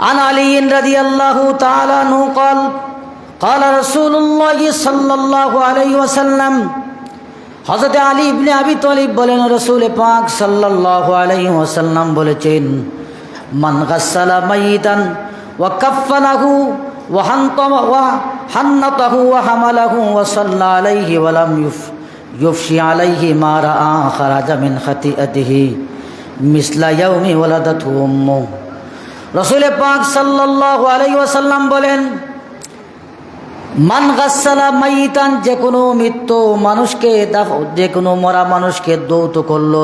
عن علي رضي الله تعالى عنه قال قال رسول الله صلى الله عليه وسلم হযরত আলী ইবনে আবি তালিব বলেন রাসূল পাক সাল্লাল্লাহু আলাইহি ওয়াসাল্লাম বলেছেন মান গাসসালা মাইতান ওয়া কাফফানাহু ওয়া হান্নাতাহু ওয়া হামালাহু ওয়া সাল্লা আলাইহি ওয়া লাম ইউফশি আলাইহি মা রাআ খারাজা মিন খাতিআতিহি মিসলা ইয়াউমি ওয়ালাদাতহু উম্মু। রাসূল পাক সাল্লাল্লাহু আলাইহি ওয়াসাল্লাম বলেন মান গাসসালা মাইতান, যে কোনো মৃত্যু মানুষকে যে কোনো মরা মানুষকে দৌত করলো,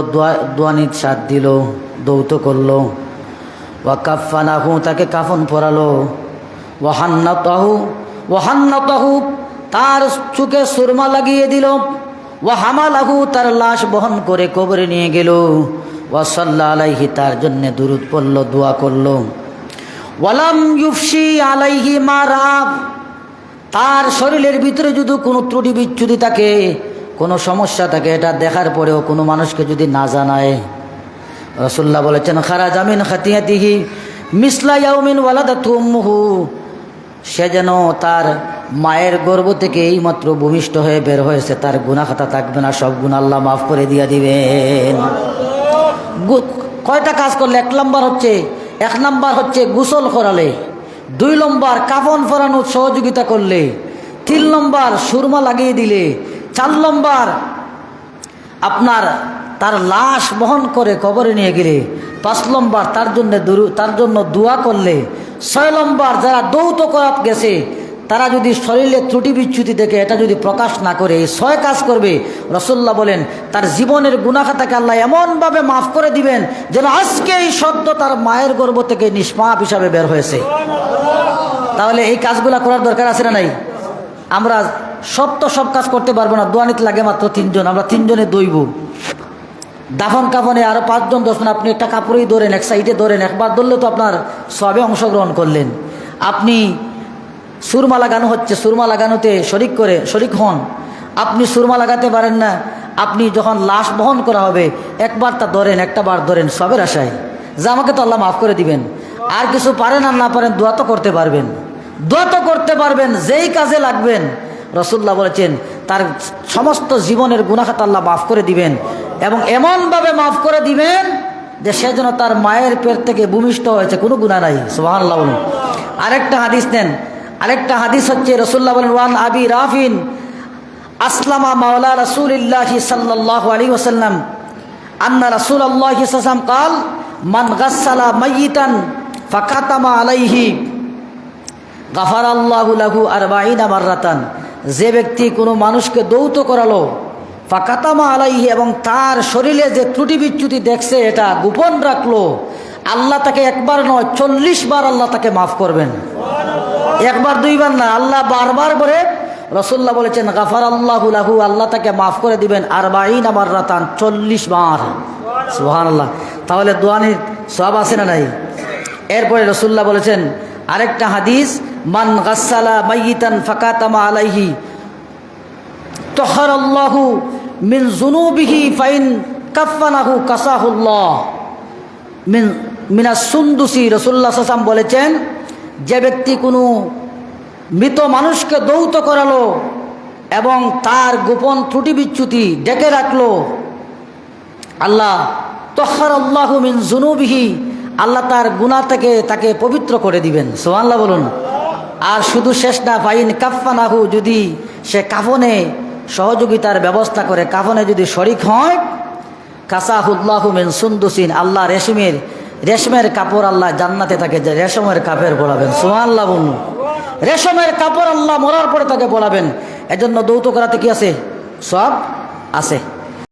দোয়ানির সাথ দিল, দৌত করলো, ওয়া কাফফানাহু তাকে কাফন পরালো, ওয়া হান্নাতাহু তার চোখে সুরমা লাগিয়ে দিল, ওয়া হামালাহু তার লাশ বহন করে কবরে নিয়ে গেল, ওয়া সাল্লা আলাইহি তার জন্য দুরূদ পড়ল, দোয়া করলো, ওয়ালাম ইউফশি আলাইহি মা রা তার শরীরের ভিতরে যদি কোনো ত্রুটি বিচ্যুতি থাকে, কোনো সমস্যা থাকে, এটা দেখার পরেও কোনো মানুষকে যদি না জানায়, রাসূলুল্লাহ বলেছেন খারাজা মিন খাতিয়াতিহি মিসলা ইয়াউমিন ওয়ালাদাতহু উম্মুহু, সে যেন তার মায়ের গর্ভ থেকে এইমাত্র ভূমিষ্ঠ হয়ে বের হয়েছে, তার গুনাহ খাতা থাকবে না, সব গুনাহ আল্লাহ মাফ করে দিয়ে দিবেন। কয়টা কাজ করলে? এক নাম্বার হচ্ছে গোসল করালে, 2 নম্বর কাফন পরানোর সহযোগিতা করলে, 3 নম্বর সুরমা লাগিয়ে দিলে, 4 নম্বর আপনার তার লাশ বহন করে কবরে নিয়ে গেলে, 5 নম্বর তার জন্য দোয়া করলে, 6 নম্বর যারা দৌত করাত গেছে তারা যদি শরীরে ত্রুটি বিচ্যুতি দেখে এটা যদি প্রকাশ না করে, এই 6 কাজ করবে, রাসূলুল্লাহ বলেন তার জীবনের গুনাহ খাতাকে আল্লাহ এমনভাবে মাফ করে দিবেন যেন আজকে এই সদ্য তার মায়ের গর্ভ থেকে নিষ্পাপ হিসাবে বের হয়েছে। তাহলে এই কাজগুলা করার দরকার আছে না নাই? আমরা সব কাজ করতে পারবো না, দোয়ানিতে লাগে মাত্র 3 জন, আমরা 3 জনে দইব। দাফন কাফনে আরো 5 জন 10 জন, আপনি একটা কাপড়েই ধরেন, এক সাইডে ধরেন, একবার ধরলে তো আপনার সবে অংশগ্রহণ করলেন। আপনি সুরমা লাগানো হচ্ছে, সুরমা লাগানোতে শরিক হন। আপনি সুরমা লাগাতে পারেন না, আপনি যখন লাশ বহন করা হবে একবার তা ধরেন, একটা বার ধরেন সবের আশায় যে আমাকে তো আল্লাহ মাফ করে দিবেন। আর কিছু পারেন আর না পারেন, দোয়া তো করতে পারবেন, যেই কাজে লাগবেন রাসূলুল্লাহ বলেছেন তার সমস্ত জীবনের গুনাহ খাতা আল্লাহ মাফ করে দিবেন, এবং এমনভাবে মাফ করে দিবেন যে সে যেন তার মায়ের পেট থেকে ভূমিষ্ঠ হয়েছে, কোনো গুনাহ নাই। সুবহানাল্লাহ বলুন। আরেকটা হাদিস নেন, আরেকটা হাদিস হচ্ছে রাসূলুল্লাহ বলেন ওয়ান আবি রাফিন আসলামা মাওলা রাসূলিল্লাহি সাল্লাল্লাহু আলাইহি ওয়াসাল্লাম আন্না রাসূলুল্লাহি সাল্লাল্লাহু আলাইহি ওয়াসাল্লাম قال মান গাসসালা মাইতান ফাকাতামা আলাইহি গাফারাল্লাহু লাহু 40 মাররাতান, যে ব্যক্তি কোনো মানুষকে দৌত করালো, ফাকাতামা আলাইহি এবং তার শরীরে যে ত্রুটি বিচ্যুতি দেখছে এটা গোপন রাখলো, আল্লাহ তাকে একবার নয় 40 বার আল্লাহ তাকে মাফ করবেন। একবার 2 বার না, আল্লাহ বারবার করে। রাসূলুল্লাহ বলেছেন গাফারাল্লাহু লাহু, আল্লাহ তাকে মাফ করে দিবেন 40 মাররাতান, 40 বার। সুবহানাল্লাহ। তাহলে দোয়ানির সওয়াব আছে না নাই? এরপরে রাসূলুল্লাহ বলেছেন আরেকটা হাদিস, মান গাসসালা মাইতান ফাকাতামা আলাইহি তাহারাল্লাহু মিন যুনুবিহি ফাইন কাফফানাহু কাসাহুল্লাহ মিনাস সুন্দুসি। রাসূলুল্লাহ সাল্লাল্লাহু আলাইহি ওয়াসাল্লাম বলেছেন যে ব্যক্তি কোনো মৃত মানুষকে দৌত করালো এবং তার গোপন ত্রুটি বিচ্যুতি ডেকে রাখলো, আল্লাহ তাহারাল্লাহু মিন যুনুবিহি, আল্লাহ তার গুনাহ থেকে তাকে পবিত্র করে দিবেন। সুবহানাল্লাহ বলুন। আর শুধু শেষ না, ফাইন কাফফানাহু, যদি সে কাফনে সহযোগিতার ব্যবস্থা করে, কাফনে যদি শরিক হয়, কাসাহুল্লাহু মিন সুন্দুসিন, আল্লাহ রেশমের কাপড় আল্লাহ জান্নাতে তাকে রেশমের কাপড় পরাবেন। সুবহানাল্লাহ বলুন। রেশমের কাপড় আল্লাহ মরার পরে তাকে পরাবেন। এজন্য দৌত করাতে কি আছে? সওয়াব আছে।